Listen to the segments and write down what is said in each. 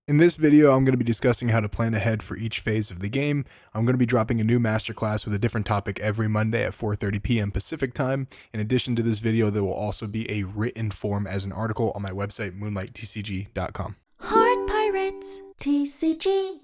In this video, I'm going to be discussing how to plan ahead for each phase of the game. I'm going to be dropping a new masterclass with a different topic every Monday at 4:30 p.m. Pacific time. In addition to this video, there will also be a written form as an article on my website, moonlighttcg.com. Heart Pirates TCG.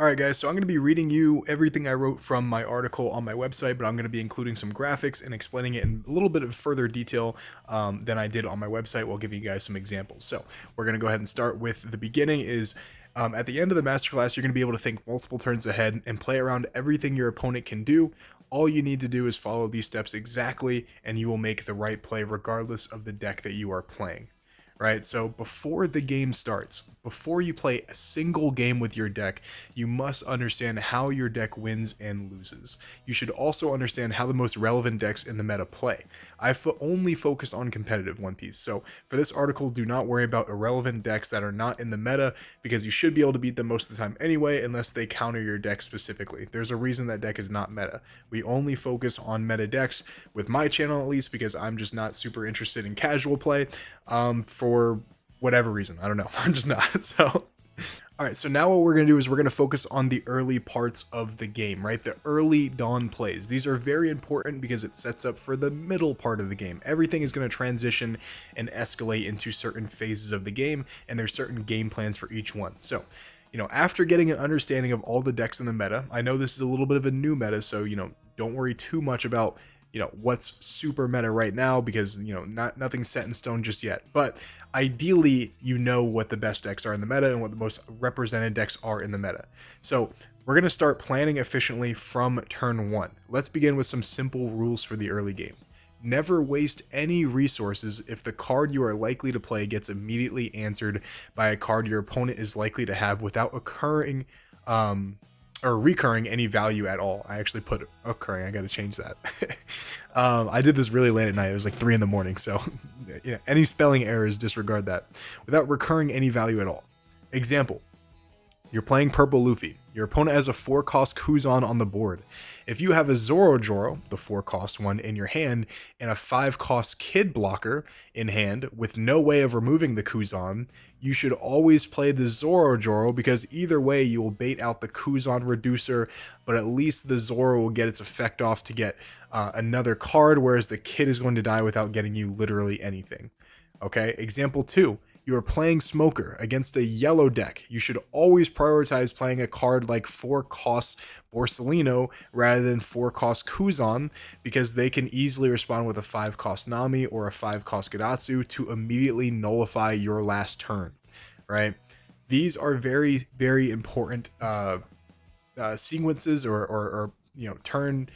Alright guys, so I'm going to be reading you everything I wrote from my article on my website, but I'm going to be including some graphics and explaining it in a little bit of further detail than I did on my website. We'll give you guys some examples. So we're going to go ahead and start with the beginning is at the end of the masterclass, you're going to be able to think multiple turns ahead and play around everything your opponent can do. All you need to do is follow these steps exactly, and you will make the right play regardless of the deck that you are playing. Right, so before the game starts, before you play a single game with your deck, you must understand how your deck wins and loses. You should also understand how the most relevant decks in the meta play. I've only focused on competitive One Piece, so for this article, do not worry about irrelevant decks that are not in the meta, because you should be able to beat them most of the time anyway, unless they counter your deck specifically. There's a reason that deck is not meta. We only focus on meta decks, with my channel at least, because I'm just not super interested in casual play. For whatever reason, I don't know. I'm just not. So all right, so now what we're going to do is we're going to focus on the early parts of the game, right? The early dawn plays. These are very important because it sets up for the middle part of the game. Everything is going to transition and escalate into certain phases of the game, and there's certain game plans for each one. So after getting an understanding of all the decks in the meta, I know this is a little bit of a new meta, so don't worry too much about what's super meta right now, because nothing's set in stone just yet. But ideally, what the best decks are in the meta and what the most represented decks are in the meta. So we're going to start planning efficiently from turn one. Let's begin with some simple rules for the early game. Never waste any resources if the card you are likely to play gets immediately answered by a card your opponent is likely to have without recurring any value at all. I actually put occurring. I got to change that. I did this really late at night. It was like 3 a.m. So any spelling errors, disregard that. Without recurring any value at all. Example. You're playing Purple Luffy. Your opponent has a 4-cost Kuzan on the board. If you have a Zoro, the 4-cost one, in your hand, and a 5-cost Kid blocker in hand with no way of removing the Kuzan, you should always play the Zoro, because either way you will bait out the Kuzan reducer, but at least the Zoro will get its effect off to get another card, whereas the Kid is going to die without getting you literally anything. Okay, example 2. You are playing Smoker against a yellow deck. You should always prioritize playing a card like 4-cost Borsalino rather than 4-cost Kuzan, because they can easily respond with a 5-cost Nami or a 5-cost Gadatsu to immediately nullify your last turn, right? These are very, very important sequences or turn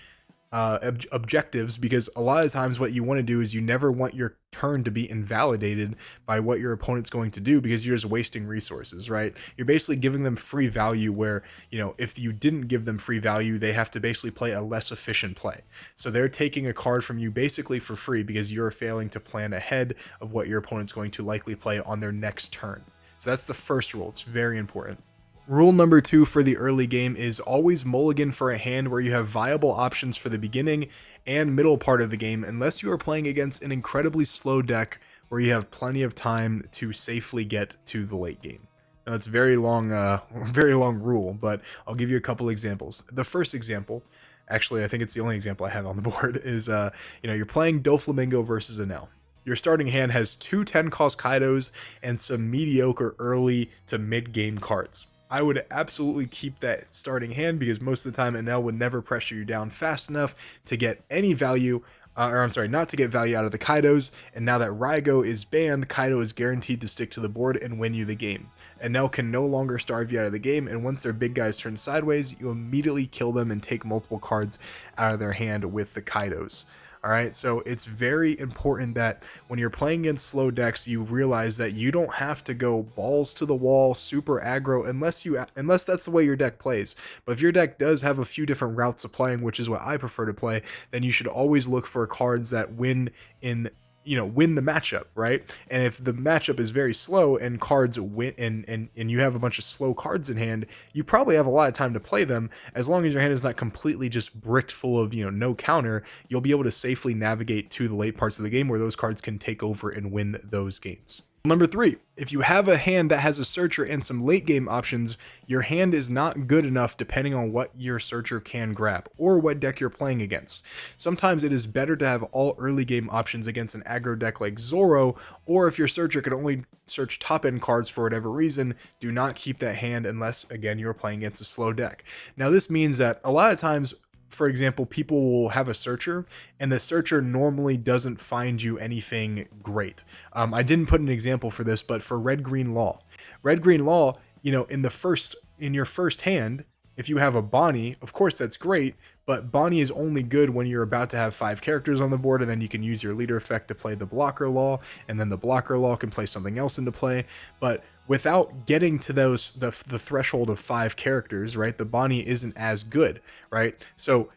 objectives, because a lot of times what you want to do is you never want your turn to be invalidated by what your opponent's going to do, because you're just wasting resources, right? You're basically giving them free value where, if you didn't give them free value, they have to basically play a less efficient play. So they're taking a card from you basically for free because you're failing to plan ahead of what your opponent's going to likely play on their next turn. So that's the first rule. It's very important. Rule number 2 for the early game is always mulligan for a hand where you have viable options for the beginning and middle part of the game, unless you are playing against an incredibly slow deck where you have plenty of time to safely get to the late game. Now, it's very long rule, but I'll give you a couple examples. The first example, actually, I think it's the only example I have on the board, is you're playing Doflamingo versus Enel. Your starting hand has 2 10-cost Kaidos and some mediocre early to mid-game cards. I would absolutely keep that starting hand, because most of the time Enel would never pressure you down fast enough to get any value, not to get value out of the Kaidos, and now that Raigo is banned, Kaido is guaranteed to stick to the board and win you the game. Enel can no longer starve you out of the game, and once their big guys turn sideways, you immediately kill them and take multiple cards out of their hand with the Kaidos. All right, so it's very important that when you're playing against slow decks, you realize that you don't have to go balls to the wall, super aggro, unless that's the way your deck plays. But if your deck does have a few different routes of playing, which is what I prefer to play, then you should always look for cards that win the matchup, right? And if the matchup is very slow and cards win, and you have a bunch of slow cards in hand, you probably have a lot of time to play them. As long as your hand is not completely just bricked full of no counter, you'll be able to safely navigate to the late parts of the game where those cards can take over and win those games. Number 3, if you have a hand that has a searcher and some late game options, your hand is not good enough depending on what your searcher can grab or what deck you're playing against. Sometimes it is better to have all early game options against an aggro deck like Zoro, or if your searcher can only search top end cards for whatever reason, do not keep that hand unless, again, you're playing against a slow deck. Now, this means that a lot of times, for example, people will have a searcher and the searcher normally doesn't find you anything great. I didn't put an example for this, but for red green law, in your first hand, if you have a Bonnie, of course that's great, but Bonnie is only good when you're about to have 5 characters on the board, and then you can use your leader effect to play the blocker law, and then the blocker law can play something else into play. But without getting to the threshold of 5 characters, right, the Bonnie isn't as good, right? So,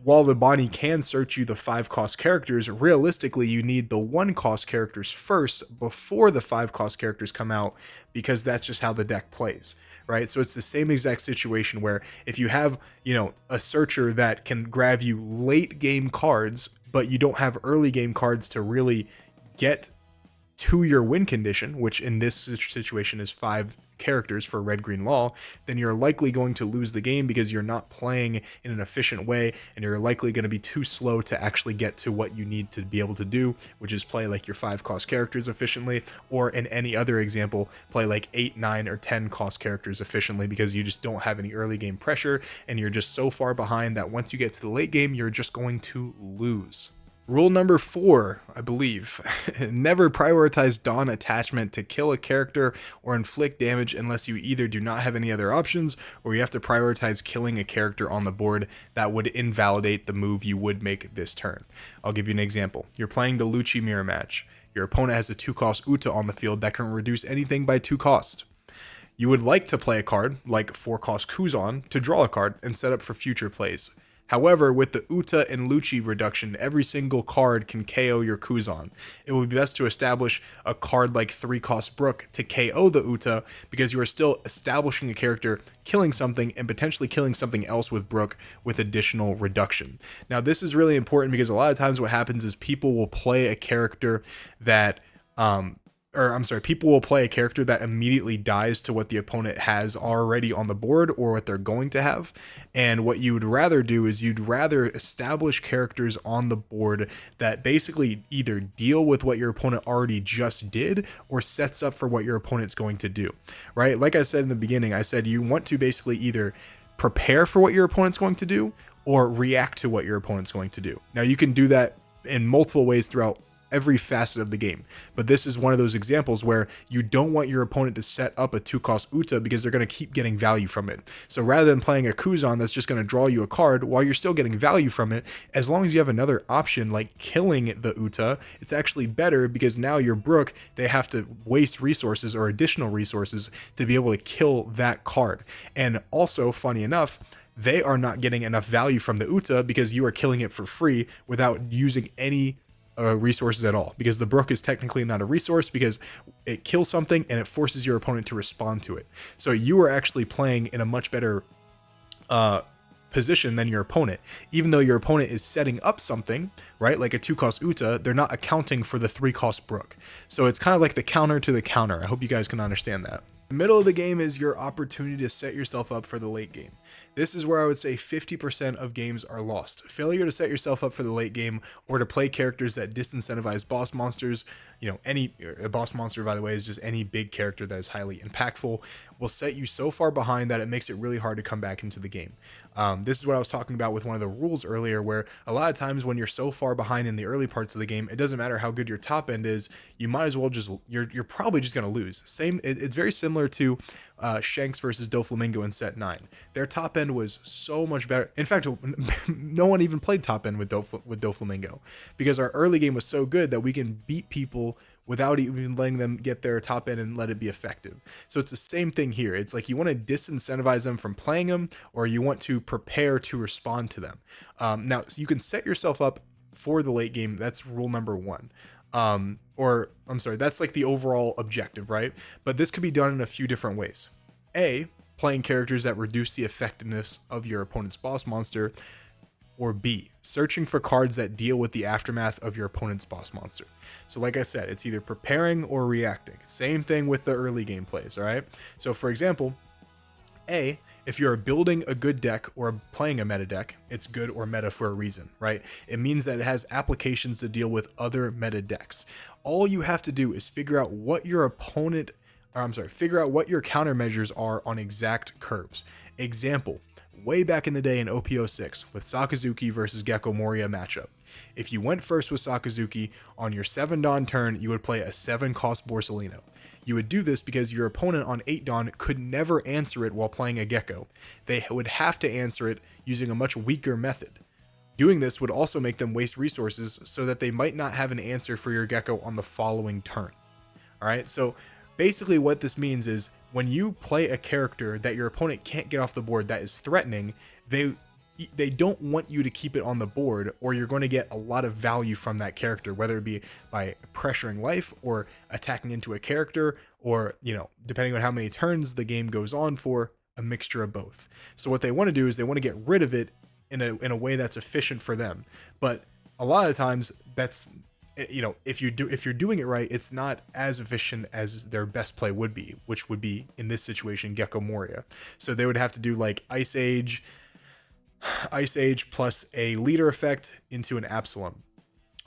while the Bonnie can search you the 5 cost characters, realistically you need the 1 cost characters first before the 5 cost characters come out, because that's just how the deck plays, right? So it's the same exact situation where if you have, a searcher that can grab you late game cards, but you don't have early game cards to really get to your win condition, which in this situation is 5 characters for red green law, then you're likely going to lose the game because you're not playing in an efficient way, and you're likely going to be too slow to actually get to what you need to be able to do, which is play like your 5 cost characters efficiently, or in any other example, play like 8, 9, or 10 cost characters efficiently, because you just don't have any early game pressure and you're just so far behind that once you get to the late game, you're just going to lose. Rule number 4, I believe, never prioritize Dawn attachment to kill a character or inflict damage unless you either do not have any other options, or you have to prioritize killing a character on the board that would invalidate the move you would make this turn. I'll give you an example. You're playing the Lucci mirror match. Your opponent has a 2-cost Uta on the field that can reduce anything by 2 cost. You would like to play a card like 4-cost Kuzan to draw a card and set up for future plays. However, with the Uta and Lucci reduction, every single card can KO your Kuzan. It would be best to establish a card like 3-cost Brook to KO the Uta, because you are still establishing a character, killing something, and potentially killing something else with Brook with additional reduction. Now, this is really important because a lot of times what happens is people will play a character that people will play a character that immediately dies to what the opponent has already on the board or what they're going to have. And what you would rather do is you'd rather establish characters on the board that basically either deal with what your opponent already just did or sets up for what your opponent's going to do, right? Like I said in the beginning, I said you want to basically either prepare for what your opponent's going to do or react to what your opponent's going to do. Now, you can do that in multiple ways throughout every facet of the game, but this is one of those examples where you don't want your opponent to set up a 2-cost Uta because they're going to keep getting value from it. So rather than playing a Kuzan that's just going to draw you a card while you're still getting value from it, as long as you have another option like killing the Uta, it's actually better, because now your Brook, they have to waste resources or additional resources to be able to kill that card. And also, funny enough, they are not getting enough value from the Uta because you are killing it for free without using any resources at all, because the Brook is technically not a resource because it kills something and it forces your opponent to respond to it. So you are actually playing in a much better position than your opponent. Even though your opponent is setting up something, right, like a 2-cost Uta, they're not accounting for the 3-cost Brook. So it's kind of like the counter to the counter. I hope you guys can understand that. The middle of the game is your opportunity to set yourself up for the late game. This is where I would say 50% of games are lost. Failure to set yourself up for the late game, or to play characters that disincentivize boss monsters, a boss monster, by the way, is just any big character that is highly impactful, will set you so far behind that it makes it really hard to come back into the game. This is what I was talking about with one of the rules earlier, where a lot of times when you're so far behind in the early parts of the game, it doesn't matter how good your top end is, you might as well you're probably just going to lose. It's very similar to Shanks versus Doflamingo in set 9. Their top end was so much better. In fact, no one even played top end with Doflamingo, because our early game was so good that we can beat people without even letting them get their top end and let it be effective. So it's the same thing here. It's like you want to disincentivize them from playing them, or you want to prepare to respond to them. Now, so you can set yourself up for the late game. That's rule number 1. That's like the overall objective, right? But this could be done in a few different ways. A, playing characters that reduce the effectiveness of your opponent's boss monster, Or B, searching for cards that deal with the aftermath of your opponent's boss monster. So like I said, it's either preparing or reacting. Same thing with the early game plays, all right? So for example, A, if you're building a good deck or playing a meta deck, it's good or meta for a reason, right? It means that it has applications to deal with other meta decks. All you have to do is figure out what your figure out what your countermeasures are on exact curves. Example, way back in the day in OP06 with Sakazuki versus Gecko Moria matchup. If you went first with Sakazuki, on your 7 Dawn turn, you would play a 7 cost Borsalino. You would do this because your opponent on 8 Dawn could never answer it while playing a Gecko. They would have to answer it using a much weaker method. Doing this would also make them waste resources so that they might not have an answer for your Gecko on the following turn. Alright, so basically what this means is when you play a character that your opponent can't get off the board that is threatening, they don't want you to keep it on the board, or you're going to get a lot of value from that character, whether it be by pressuring life or attacking into a character, or, depending on how many turns the game goes on for, a mixture of both. So what they want to do is they want to get rid of it in a way that's efficient for them. But a lot of times that's, if you're doing it right, it's not as efficient as their best play would be, which would be in this situation Gecko Moria. So they would have to do like Ice Age plus a leader effect into an Absalom,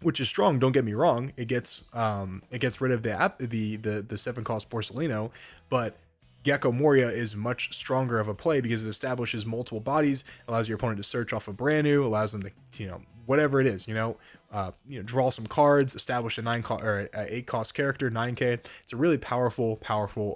which is strong. Don't get me wrong. It gets rid of the 7 cost Borsalino, but Gecko Moria is much stronger of a play because it establishes multiple bodies, allows your opponent to search off a brand new, allows them to whatever it is, draw some cards, establish a 8 cost character, 9k. It's a really powerful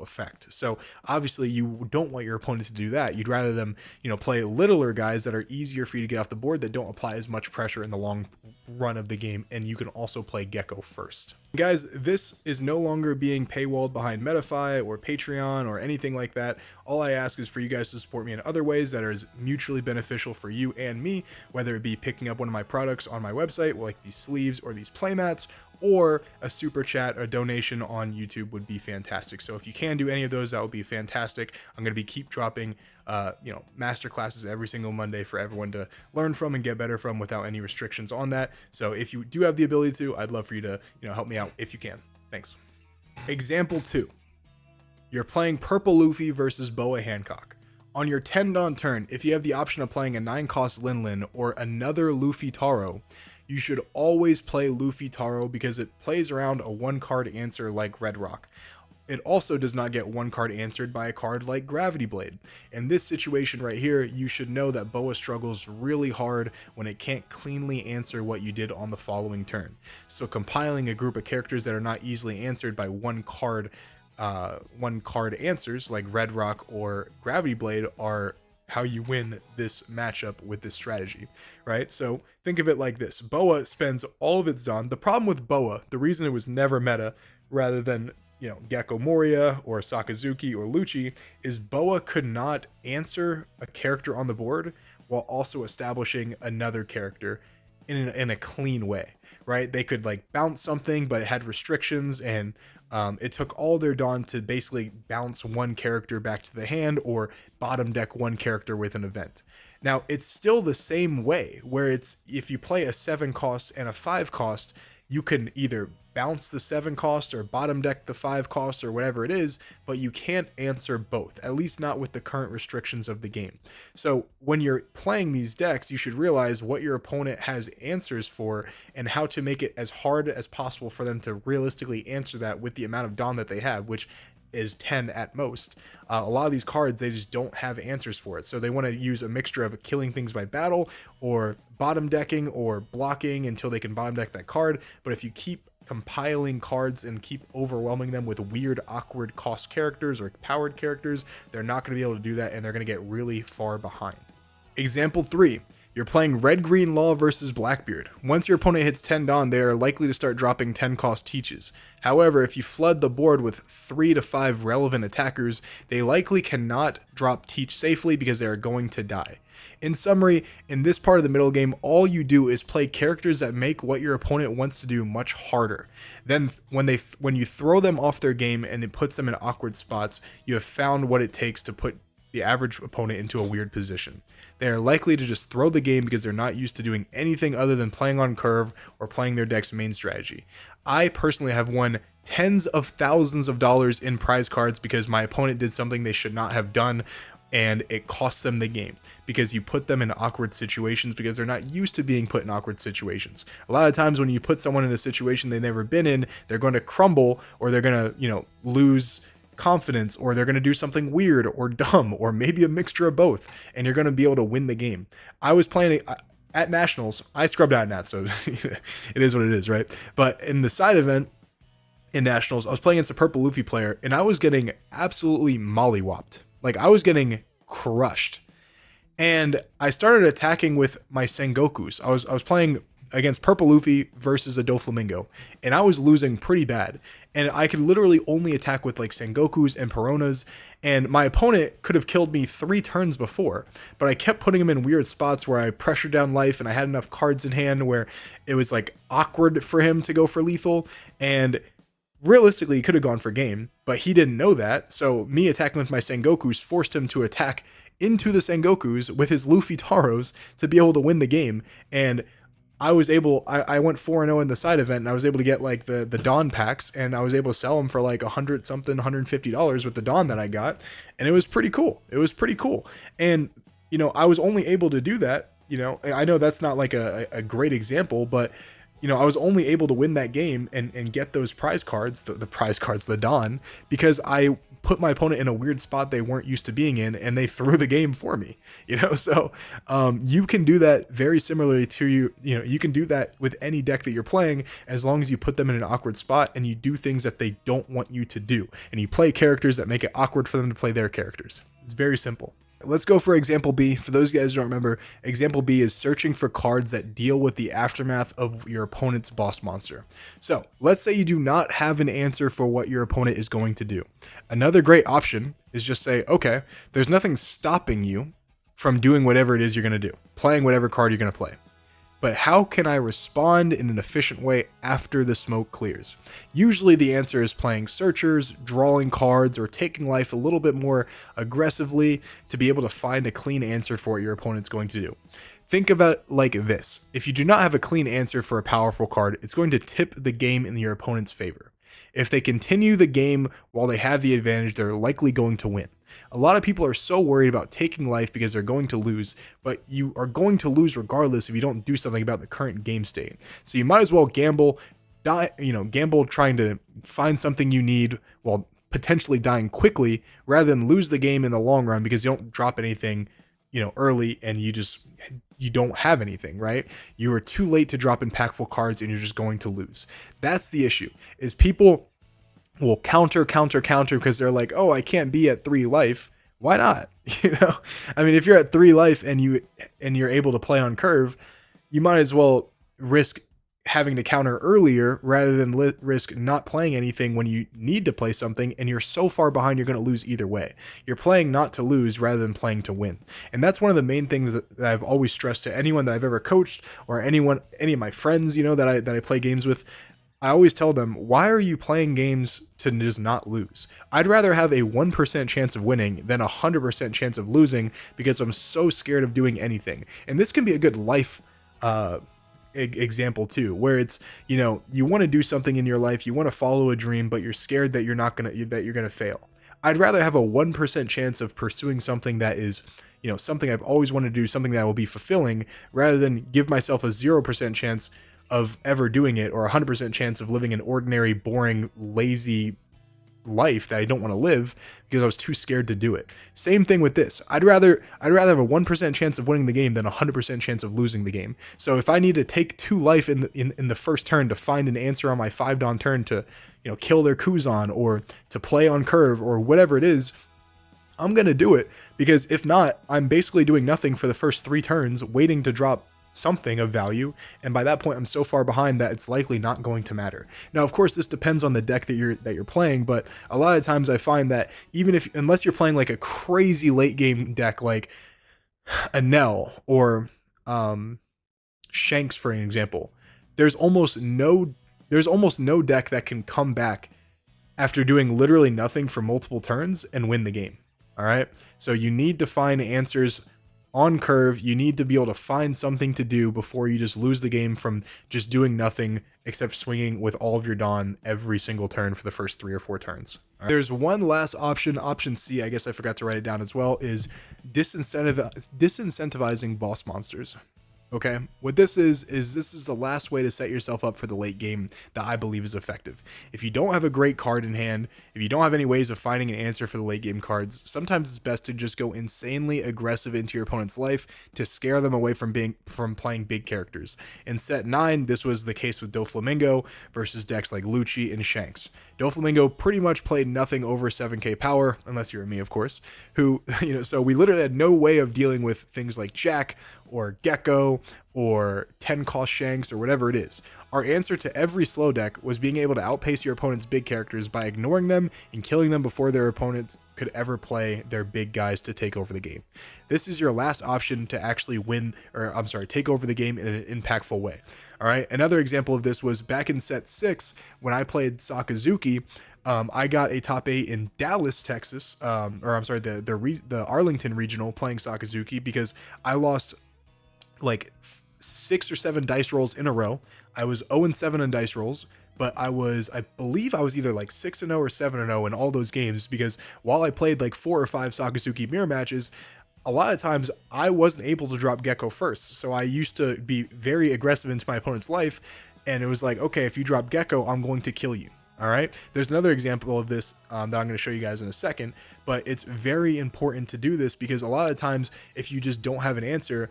effect. So obviously you don't want your opponent to do that. You'd rather them, play littler guys that are easier for you to get off the board, that don't apply as much pressure in the long run of the game, and you can also play Gecko first. Guys, this is no longer being paywalled behind Metafy or Patreon or anything like that. All I ask is for you guys to support me in other ways that are mutually beneficial for you and me, whether it be picking up one of my products on my website, like these sleeves or these playmats, or a super chat, a donation on YouTube would be fantastic. So if you can do any of those, that would be fantastic. I'm going to keep dropping masterclasses every single Monday for everyone to learn from and get better from without any restrictions on that. So if you do have the ability to, I'd love for you to help me out if you can. Thanks. Example 2. You're playing Purple Luffy versus Boa Hancock. On your 10 Dawn turn, if you have the option of playing a 9 cost Lin Lin or another Luffy Taro, you should always play Luffy Taro because it plays around a 1 card answer like Red Rock. It also does not get 1 card answered by a card like Gravity Blade. In this situation right here, you should know that Boa struggles really hard when it can't cleanly answer what you did on the following turn. So compiling a group of characters that are not easily answered by 1 card answers like Red Rock or Gravity Blade are how you win this matchup with this strategy, right? So think of it like this. Boa spends all of its Dawn. The problem with Boa, the reason it was never meta rather than, Gecko Moria or Sakazuki or Lucci, is Boa could not answer a character on the board while also establishing another character in a clean way, right? They could like bounce something, but it had restrictions, and it took all their Dawn to basically bounce 1 character back to the hand or bottom deck 1 character with an event. Now, it's still the same way, where it's if you play a 7 cost and a 5 cost, you can either bounce the 7 cost or bottom deck the 5 cost or whatever it is, but you can't answer both, at least not with the current restrictions of the game. So when you're playing these decks, you should realize what your opponent has answers for and how to make it as hard as possible for them to realistically answer that with the amount of Dawn that they have, which is 10 at most. A lot of these cards, they just don't have answers for it. So they want to use a mixture of killing things by battle or bottom decking or blocking until they can bottom deck that card. But if you keep compiling cards and keep overwhelming them with weird, awkward cost characters or powered characters, they're not going to be able to do that, and they're going to get really far behind. Example 3. You're playing Red Green Law versus Blackbeard. Once your opponent hits 10 Dawn, they are likely to start dropping 10 cost Teaches. However, if you flood the board with 3 to 5 relevant attackers, they likely cannot drop Teach safely because they are going to die. In summary, in this part of the middle game, all you do is play characters that make what your opponent wants to do much harder. Then when you throw them off their game and it puts them in awkward spots, you have found what it takes to put the average opponent into a weird position. They are likely to just throw the game because they're not used to doing anything other than playing on curve or playing their deck's main strategy. I personally have won tens of thousands of dollars in prize cards because my opponent did something they should not have done, and it costs them the game because you put them in awkward situations because they're not used to being put in awkward situations. A lot of times when you put someone in a situation they've never been in, they're going to crumble, or they're going to, lose confidence, or they're going to do something weird or dumb, or maybe a mixture of both, and you're going to be able to win the game. I was playing at Nationals. I scrubbed out Nat, so it is what it is, right? But in the side event in Nationals, I was playing against a purple Luffy player, and I was getting absolutely mollywopped. Like, I was getting crushed. And I started attacking with my Sengokus. I was playing against purple Luffy versus a Doflamingo, and I was losing pretty bad. And I could literally only attack with like Sengokus and Peronas, and my opponent could have killed me 3 turns before, but I kept putting him in weird spots where I pressured down life, and I had enough cards in hand where it was like awkward for him to go for lethal, and realistically he could have gone for game, but he didn't know that. So me attacking with my Sengokus forced him to attack into the Sengokus with his Luffy Taros to be able to win the game. And I was able, I went 4-0 in the side event, and I was able to get like the Dawn packs, and I was able to sell them for like $150 with the Dawn that I got. And it was pretty cool. And, I was only able to do that. I know that's not like a great example, but I was only able to win that game and get those prize cards, the prize cards, the Dawn, because I put my opponent in a weird spot they weren't used to being in, and they threw the game for me. So you can do that very similarly to you can do that with any deck that you're playing, as long as you put them in an awkward spot and you do things that they don't want you to do, and you play characters that make it awkward for them to play their characters. It's very simple. Let's go for example B. For those guys who don't remember, example B is searching for cards that deal with the aftermath of your opponent's boss monster. So let's say you do not have an answer for what your opponent is going to do. Another great option is just say, okay, there's nothing stopping you from doing whatever it is you're going to do, playing whatever card you're going to play. But how can I respond in an efficient way after the smoke clears? Usually the answer is playing searchers, drawing cards, or taking life a little bit more aggressively to be able to find a clean answer for what your opponent's going to do. Think about it like this. If you do not have a clean answer for a powerful card, it's going to tip the game in your opponent's favor. If they continue the game while they have the advantage, they're likely going to win. A lot of people are so worried about taking life because they're going to lose, but you are going to lose regardless if you don't do something about the current game state. So you might as well gamble trying to find something you need while potentially dying quickly, rather than lose the game in the long run because you don't drop anything, early, and you don't have anything, right? You are too late to drop impactful cards and you're just going to lose. That's the issue, is people will counter because they're like, oh, I can't be at 3 life. Why not? If you're at 3 life and you're able to play on curve, you might as well risk having to counter earlier rather than risk not playing anything when you need to play something and you're so far behind you're going to lose either way. You're playing not to lose rather than playing to win. And that's one of the main things that I've always stressed to anyone that I've ever coached, or any of my friends, that I play games with. I always tell them, why are you playing games to just not lose? I'd rather have a 1% chance of winning than a 100% chance of losing, because I'm so scared of doing anything. And this can be a good life example too, where it's, you want to do something in your life, you want to follow a dream, but you're scared that you're gonna fail. I'd rather have a 1% chance of pursuing something that is, something I've always wanted to do, something that will be fulfilling, rather than give myself a 0% chance of ever doing it, or a 100% chance of living an ordinary, boring, lazy life that I don't want to live because I was too scared to do it. Same thing with this. I'd rather have a 1% chance of winning the game than a 100% chance of losing the game. So if I need to take 2 life in the first turn to find an answer on my 5 Dawn turn to, kill their Kuzan, or to play on curve, or whatever it is, I'm going to do it, because if not, I'm basically doing nothing for the first 3 turns, waiting to drop something of value, and by that point I'm so far behind that it's likely not going to matter. Now, of course, this depends on the deck that you're playing, but a lot of times I find that unless you're playing like a crazy late game deck like a Nell or Shanks, for an example, there's almost no deck that can come back after doing literally nothing for multiple turns and win the game. All right. So you need to find answers on curve. You need to be able to find something to do before you just lose the game from just doing nothing except swinging with all of your Dawn every single turn for the first 3 or 4 turns. Right. There's one last option, option C, I guess I forgot to write it down as well, is disincentivizing boss monsters. Okay, what this is this is the last way to set yourself up for the late game that I believe is effective. If you don't have a great card in hand, if you don't have any ways of finding an answer for the late game cards, sometimes it's best to just go insanely aggressive into your opponent's life to scare them away from playing big characters. In set 9, this was the case with Doflamingo versus decks like Lucci and Shanks. Doflamingo pretty much played nothing over 7k power, unless you're me, of course, who, so we literally had no way of dealing with things like Jack or Gecko or 10 cost Shanks or whatever it is. Our answer to every slow deck was being able to outpace your opponent's big characters by ignoring them and killing them before their opponents could ever play their big guys to take over the game. This is your last option to actually take over the game in an impactful way. All right. Another example of this was back in set 6 when I played Sakazuki. I got a top 8 in Dallas, Texas, the Arlington regional playing Sakazuki because I lost like 6 or 7 dice rolls in a row. I was 0-7 on dice rolls, but I believe I was either like 6-0 or 7-0 in all those games because while I played like 4 or 5 Sakazuki mirror matches, a lot of times I wasn't able to drop Gecko first. So I used to be very aggressive into my opponent's life. And it was like, okay, if you drop Gecko, I'm going to kill you. All right. There's another example of this that I'm going to show you guys in a second, but it's very important to do this because a lot of times if you just don't have an answer,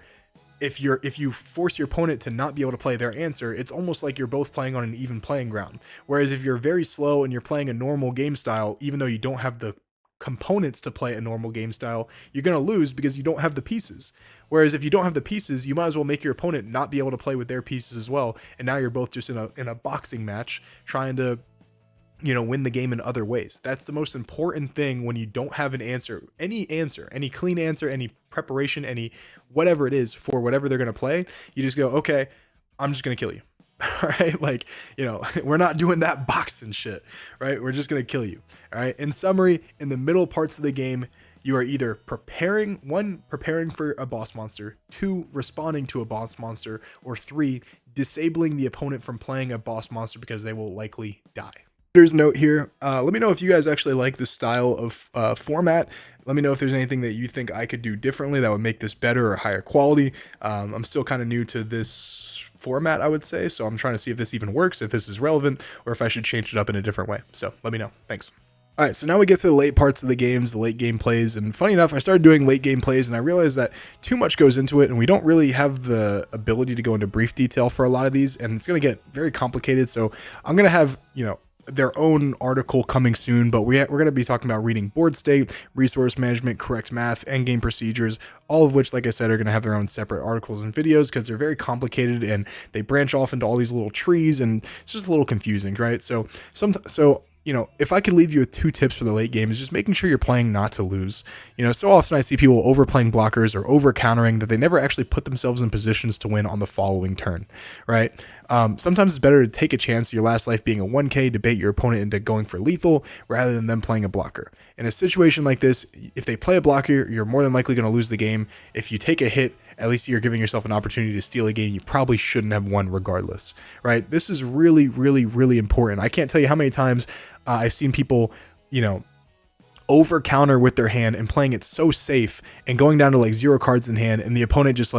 if you force your opponent to not be able to play their answer, it's almost like you're both playing on an even playing ground. Whereas if you're very slow and you're playing a normal game style, even though you don't have the components to play a normal game style, you're going to lose because you don't have the pieces. Whereas if you don't have the pieces, you might as well make your opponent not be able to play with their pieces as well. And now you're both just in a boxing match trying to win the game in other ways. That's the most important thing when you don't have an answer, any clean answer, any preparation, any whatever it is for whatever they're going to play. You just go, okay, I'm just going to kill you. All right. Like, we're not doing that boxing shit, right? We're just going to kill you. All right. In summary, in the middle parts of the game, you are either preparing for a boss monster, 2, responding to a boss monster, or 3, disabling the opponent from playing a boss monster because they will likely die. There's a note here. Let me know if you guys actually like this style of format. Let me know if there's anything that you think I could do differently that would make this better or higher quality. I'm still kind of new to this format, I would say, so I'm trying to see if this even works, if this is relevant, or if I should change it up in a different way. So let me know. Thanks. All right, so now we get to the late parts of the games, the late game plays, and funny enough, I started doing late game plays, and I realized that too much goes into it, and we don't really have the ability to go into brief detail for a lot of these, and it's going to get very complicated, so I'm going to have, their own article coming soon, but we're going to be talking about reading board state, resource management, correct math, endgame procedures, all of which, like I said, are going to have their own separate articles and videos because they're very complicated and they branch off into all these little trees and it's just a little confusing, right? So if I could leave you with 2 tips for the late game is just making sure you're playing not to lose. So often I see people overplaying blockers or over countering that they never actually put themselves in positions to win on the following turn, right? Sometimes it's better to take a chance of your last life being a 1k to bait your opponent into going for lethal rather than them playing a blocker. In a situation like this, if they play a blocker, you're more than likely going to lose the game. If you take a hit, at least you're giving yourself an opportunity to steal a game you probably shouldn't have won regardless, right? This is really, really, really important. I can't tell you how many times I've seen people, over counter with their hand and playing it so safe and going down to like 0 cards in hand, and the opponent just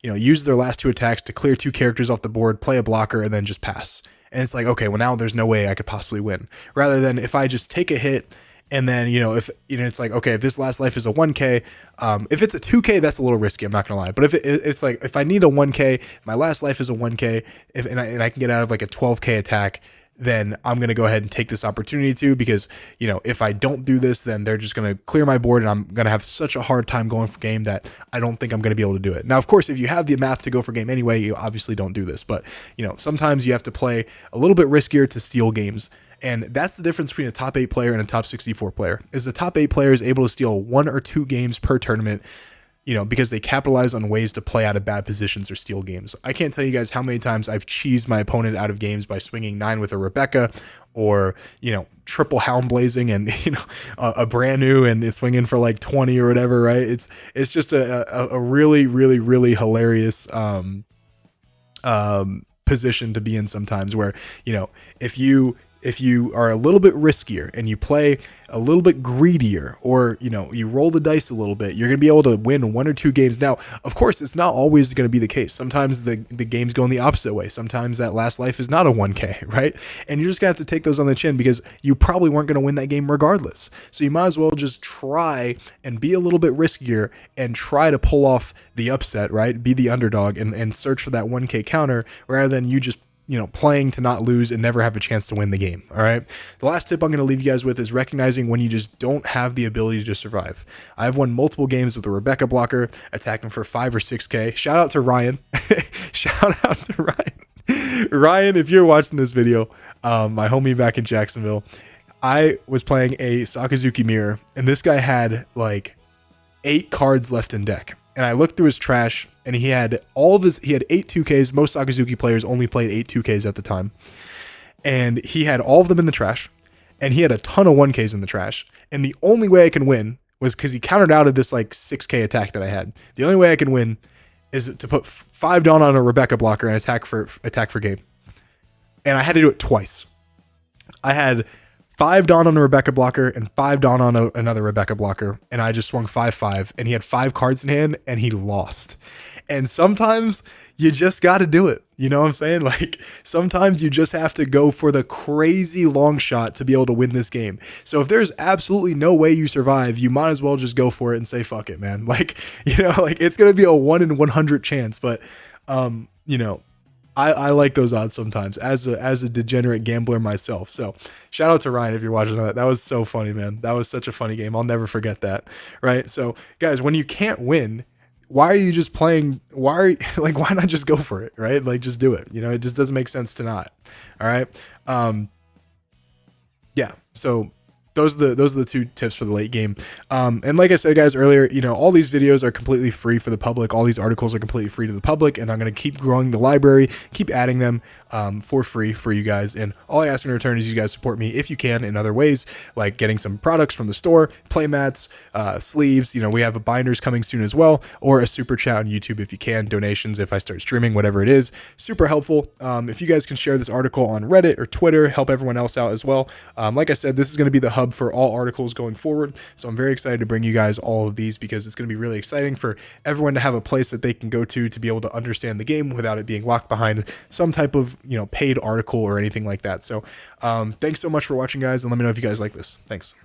uses their last 2 attacks to clear 2 characters off the board, play a blocker, and then just pass. And it's like, okay, well now there's no way I could possibly win. Rather than if I just take a hit and then, if it's like, okay, if this last life is a 1k, if it's a 2k, that's a little risky, I'm not gonna lie. But if it's like, if I need a 1k, my last life is a 1k, and I can get out of like a 12k attack, then I'm going to go ahead and take this opportunity to, because, if I don't do this, then they're just going to clear my board and I'm going to have such a hard time going for game that I don't think I'm going to be able to do it. Now, of course, if you have the math to go for game anyway, you obviously don't do this, but sometimes you have to play a little bit riskier to steal games. And that's the difference between a top 8 player and a top 64 player, is the top 8 player is able to steal 1 or 2 games per tournament, because they capitalize on ways to play out of bad positions or steal games. I can't tell you guys how many times I've cheesed my opponent out of games by swinging 9 with a Rebecca or, you know, triple hound blazing and, you know, a brand new and it's swinging for like 20 or whatever, right? It's just a really, really, really hilarious, position to be in sometimes, where, you know, if you are a little bit riskier and you play a little bit greedier, or, you know, you roll the dice a little bit, you're going to be able to win 1 or 2 games. Now, of course, it's not always going to be the case. Sometimes the games go in the opposite way. Sometimes that last life is not a 1K, right? And you're just going to have to take those on the chin, because you probably weren't going to win that game regardless. So you might as well just try and be a little bit riskier and try to pull off the upset, right? Be the underdog and search for that 1K counter, rather than you just, you know, playing to not lose and never have a chance to win the game. All right. The last tip I'm going to leave you guys with is recognizing when you just don't have the ability to survive. I've won multiple games with a Rebecca blocker attacking for 5 or 6K. Shout out to Ryan. Shout out to Ryan. Ryan, if you're watching this video, my homie back in Jacksonville, I was playing a Sakazuki mirror, and this guy had like 8 cards left in deck. And I looked through his trash, and he had 8 2Ks. Most Sakazuki players only played 8 2Ks at the time. And he had all of them in the trash, and he had a ton of 1Ks in the trash. And the only way I can win was because he countered out of this like 6K attack that I had. The only way I can win is to put 5 Dawn on a Rebecca blocker and attack for game. And I had to do it twice. I had 5 Dawn on a Rebecca blocker and 5 Dawn on another Rebecca blocker, and I just swung 5/5, and he had 5 cards in hand, and he lost. And sometimes you just got to do it. You know what I'm saying? Like, sometimes you just have to go for the crazy long shot to be able to win this game. So if there's absolutely no way you survive, you might as well just go for it and say, fuck it, man. Like, you know, like, it's going to be a 1 in 100 chance, but, you know, I like those odds sometimes as a degenerate gambler myself. So shout out to Ryan if you're watching that. That was so funny, man. That was such a funny game. I'll never forget that. Right. So guys, when you can't win, why are you just playing? Why not just go for it? Right. Like, just do it. You know, it just doesn't make sense to not. All right. Yeah. So those are the 2 tips for the late game. And like I said, guys, earlier, you know, all these videos are completely free for the public. All these articles are completely free to the public, and I'm going to keep growing the library, keep adding them for free for you guys. And all I ask in return is you guys support me if you can in other ways, like getting some products from the store, play mats, sleeves. You know, we have a binders coming soon as well, or a super chat on YouTube if you can, donations if I start streaming, whatever it is. Super helpful. If you guys can share this article on Reddit or Twitter, help everyone else out as well. Like I said, this is going to be the hub for all articles going forward. So I'm very excited to bring you guys all of these, because it's going to be really exciting for everyone to have a place that they can go to be able to understand the game without it being locked behind some type of, you know, paid article or anything like that. So thanks so much for watching, guys, and let me know if you guys like this. Thanks.